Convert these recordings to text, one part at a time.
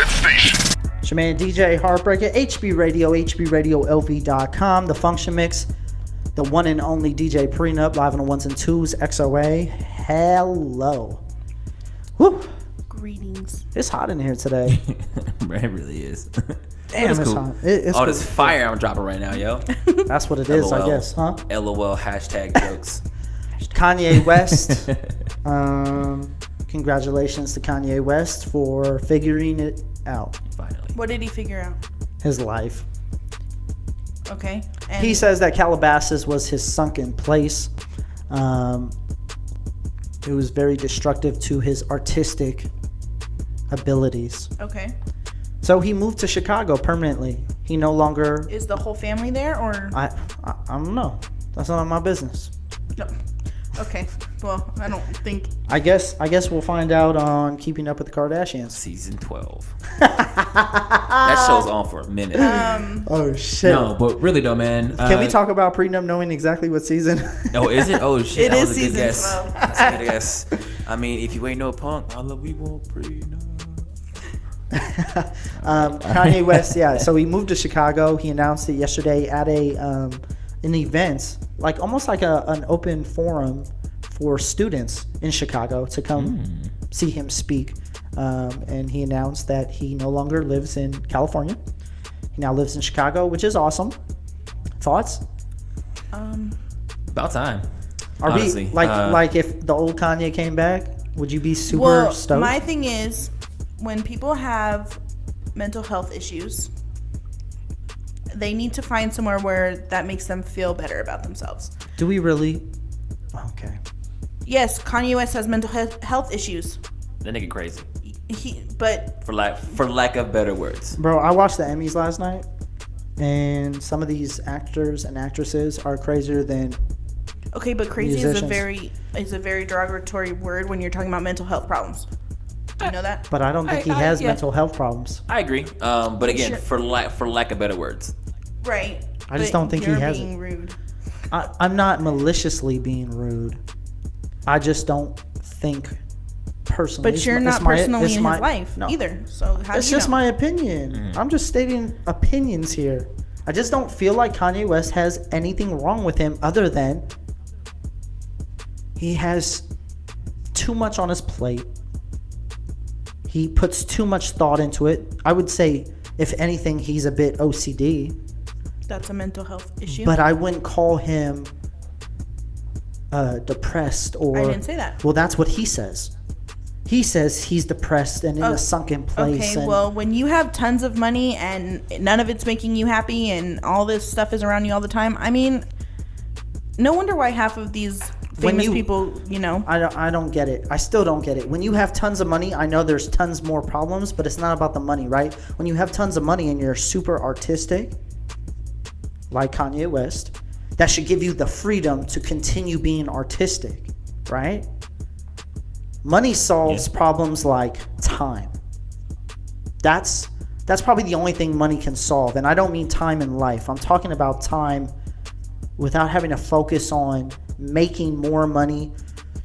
that station. It's your man DJ Heartbreaker, HB Radio, HBRadioLV.com, The Function Mix, the one and only DJ Prenup, live on the ones and twos, XOA. Hello. Woo. Greetings. It's hot in here today. It really is. Damn, it's hot. It's all cool. this fire I'm dropping right now, yo. That's what it is, I guess, huh? LOL hashtag jokes. Kanye West. Congratulations to Kanye West for figuring it out. Finally. What did he figure out? His life. Okay. And He says that Calabasas was his sunken place. It was very destructive to his artistic abilities. Okay. So he moved to Chicago permanently. He no longer... Is the whole family there, or? I don't know. That's not my business. No. Okay. Well, I don't think. I guess we'll find out on Keeping Up with the Kardashians. Season 12. That show's on for a minute. Oh shit. No, but really though, man. Can we talk about Prenup knowing exactly what season? Oh, is it? Oh shit. It That is was a good season guess. 12. That's a good guess. I mean, if you ain't no punk, all we want Prenup. Kanye West, yeah. So he moved to Chicago. He announced it yesterday at an event, like almost like an open forum for students in Chicago to come see him speak. And he announced that he no longer lives in California. He now lives in Chicago, which is awesome. Thoughts? About time. Are honestly. we like if the old Kanye came back, would you be super stoked? My thing is, when people have mental health issues, they need to find somewhere where that makes them feel better about themselves. Do we really? Okay. Yes, Kanye West has mental health issues. That nigga crazy. But For lack of better words. Bro, I watched the Emmys last night, and some of these actors and actresses are crazier than okay, but crazy musicians. is a very derogatory word when you're talking about mental health problems. Do you know that? But I don't think he has mental health problems. I agree. But again, Sure. for lack of better words. Right. I just but don't think he you're has being it. rude. I'm not maliciously being rude. I just don't think personally. But you're not personally in his life no. either. So how It's do you just know? my opinion. I'm just stating opinions here. I just don't feel like Kanye West has anything wrong with him other than he has too much on his plate. He puts too much thought into it. I would say, if anything, he's a bit OCD. That's a mental health issue. But I wouldn't call him depressed or... I didn't say that. Well, that's what he says. He says he's depressed and in a sunken place. Okay, well, when you have tons of money and none of it's making you happy and all this stuff is around you all the time, I mean, no wonder why half of these famous people, you know. I don't get it. I still don't get it. When you have tons of money, I know there's tons more problems, but it's not about the money, right? When you have tons of money and you're super artistic, like Kanye West, that should give you the freedom to continue being artistic, right? Money solves problems like time. That's probably the only thing money can solve. And I don't mean time in life. I'm talking about time without having to focus on making more money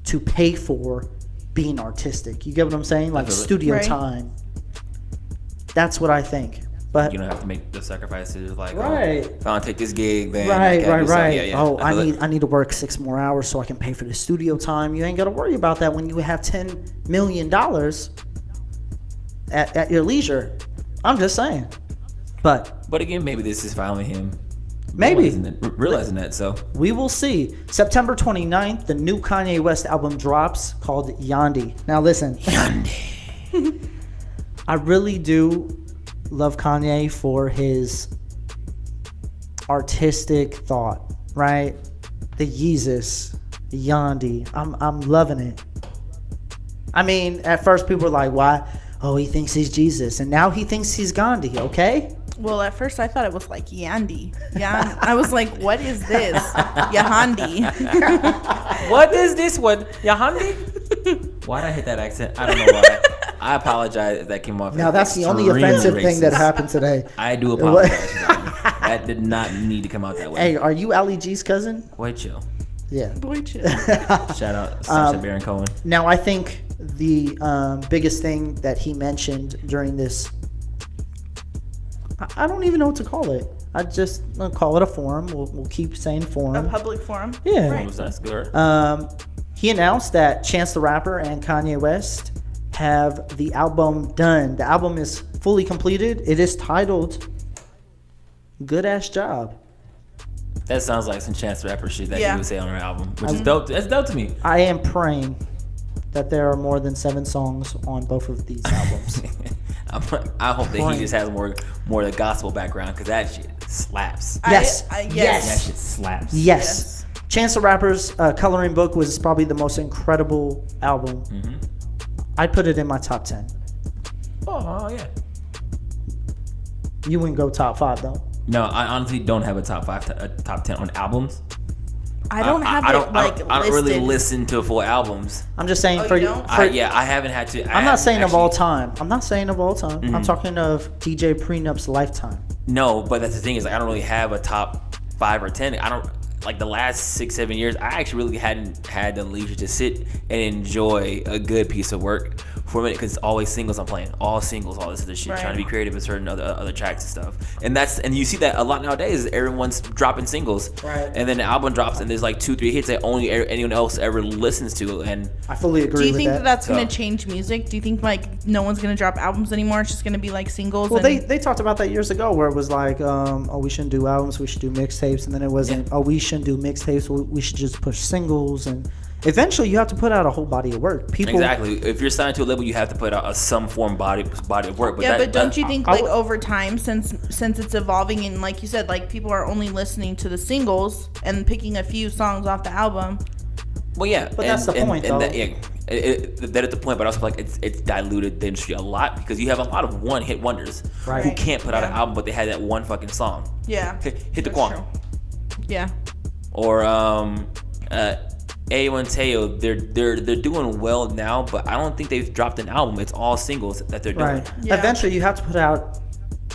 to pay for being artistic. You get what I'm saying? Like studio time. That's what I think. But you don't have to make the sacrifices like, right. Oh, if I don't take this gig, then right. Yeah. Oh, I need to work 6 more hours so I can pay for the studio time. You ain't got to worry about that when you have $10 million at your leisure. I'm just saying. But again, maybe this is finally him. Maybe realizing that. So we will see. September 29th, the new Kanye West album drops called Yandhi. Now listen, Yandhi. I really do love Kanye for his artistic thought, right? The Yeezus, the Yandhi. I'm loving it. I mean, at first people were like, why? Oh, he thinks he's Jesus. And now he thinks he's Gandhi, okay? Well, at first I thought it was like Yandi. I was like, what is this? Yahandi. What is this? What? Yahandi? Why'd I hit that accent? I don't know why. I apologize if that came off. Now that's the only offensive thing that happened today. I do apologize. That did not need to come out that way. Hey, are you Ali G's cousin? Boy, chill. Yeah. Boy, chill. Shout out Sacha Baron Cohen. Now I think the biggest thing that he mentioned during this I don't even know what to call it. I just call it a forum. We'll keep saying A forum. public forum. Yeah. Right. That's good. He announced that Chance the Rapper and Kanye West have the album done. The album is fully completed. It is titled Good Ass Job. That sounds like some Chance the Rapper shit that Yeah. he would say on her album, which is dope. That's dope to me. I am praying that there are more than 7 songs on both of these albums. I hope that he just has more of the gospel background, because that shit slaps. Yes. Yes. That shit slaps. Yes. Chance the Rapper's Coloring Book was probably the most incredible album. Mm-hmm. I'd put it in my top 10. Oh yeah. You wouldn't go top 5 though. No, I honestly don't have a top 10 on albums. I don't have I it don't, like I don't really listed. listen to full albums. I'm just saying Oh, for you you. don't? I haven't had to. I'm not saying of all time. I'm not saying of all time. I'm talking of DJ Prenup's lifetime. No, but that's the thing is, like, I don't really have a top 5 or 10. I don't like the last 6-7 years. I actually really hadn't had the leisure to sit and enjoy a good piece of work for a minute, because it's always singles I'm playing, all singles, all this other shit, Right. trying to be creative with certain other tracks and stuff. And you see that a lot nowadays. Everyone's dropping singles, Right. And then the album drops, and there's like 2-3 hits that only anyone else ever listens to, and I fully agree Do you with think that. that's going So- to change music? Do you think like no one's going to drop albums anymore? It's just going to be like singles? Well, and... they talked about that years ago, where it was like, oh, we shouldn't do albums, we should do mixtapes, and then it wasn't, oh, we shouldn't do mixtapes, we should just push singles, and eventually you have to put out a whole body of work. People, exactly. If you're signed to a label, you have to put out some form body of work. Yeah, but don't you think like would- over time, since it's evolving, and like you said, like people are only listening to the singles and picking a few songs off the album? Well, yeah, But that's the point, though. that is the point. But also, like, it's diluted the industry a lot, because you have a lot of one-hit wonders Right. who can't put out an Yeah. album, but they had that one fucking song. Yeah. Hit the That's Quan. true. Yeah. Or Ayo and Teo. They're doing well now, but I don't think they've dropped an album. It's all singles that they're doing. right. Yeah. Eventually you have to put out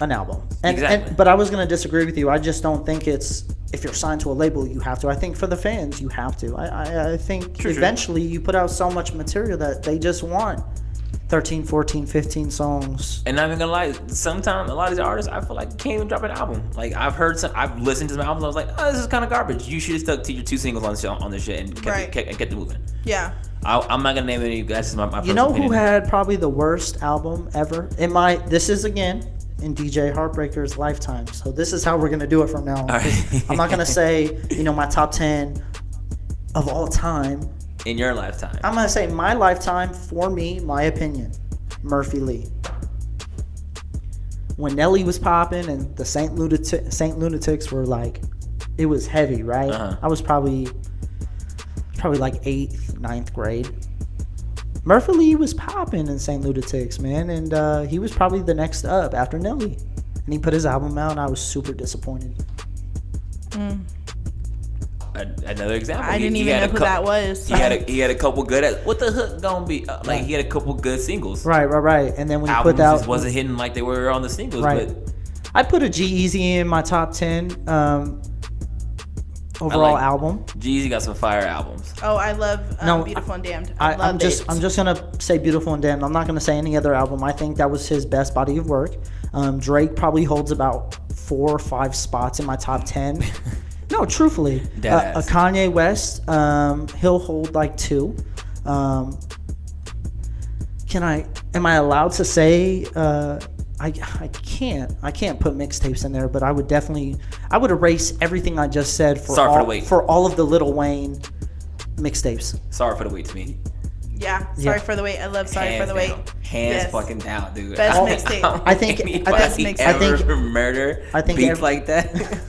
an album. Exactly. But I was going to disagree with you. I just don't think it's, if you're signed to a label, you have to. I think for the fans, you have to. I think True. eventually you put out so much material that they just want 13, 14, 15 songs. And not even gonna lie, sometimes a lot of these artists, I feel like can't even drop an album. Like, I've listened to some albums, I was like, oh, this is kind of garbage. You should have stuck to your 2 singles on this shit and kept it moving. Yeah. I'm not gonna name any. That's just my You personal know who opinion. had probably the worst album ever? This is again in DJ Heartbreaker's lifetime. So this is how we're gonna do it from now on. All right. I'm not gonna say, my top 10 of all time. in your lifetime? I'm gonna say my lifetime, for me, my opinion, Murphy Lee. When Nelly was popping and the Saint Lunatics were like, it was heavy, right? Uh-huh. I was probably like 8th, 9th grade. Murphy Lee was popping in Saint Lunatics, man, and he was probably the next up after Nelly. And he put his album out, and I was super disappointed. Another example. I didn't even know who that was. He had a couple good. What the hook gonna be? Like, he had a couple good singles. Right. And then when he Albums put out, just wasn't hitting like they were on the singles. right. But I put a G-Eazy in my top 10 overall album. Jeezy got some fire albums. Oh, I love No, Beautiful and Damned. I'm just gonna say Beautiful and Damned. I'm not gonna say any other album. I think that was his best body of work. Drake probably holds about 4 or 5 spots in my top 10. No, truthfully, Deadass. Kanye West, he'll hold like 2. Am I allowed to say? I can't put mixtapes in there, but I would erase everything I just said for all of the Lil Wayne mixtapes. Sorry for the wait to me. Yeah. Sorry for the wait. I love Sorry for the wait. Hands fucking down, dude. Best mixtape. I think murder I think beats like that.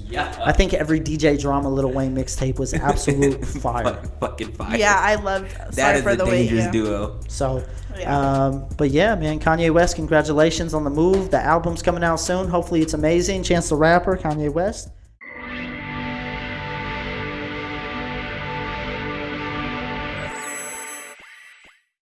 Yeah. I think every DJ Drama Lil Wayne mixtape was absolute fire. Fucking fire. Yeah, I loved That Sorry is for the the wait. dangerous Yeah. duo. So, Yeah. but yeah, man, Kanye West, congratulations on the move. The album's coming out soon. Hopefully it's amazing. Chance the Rapper, Kanye West.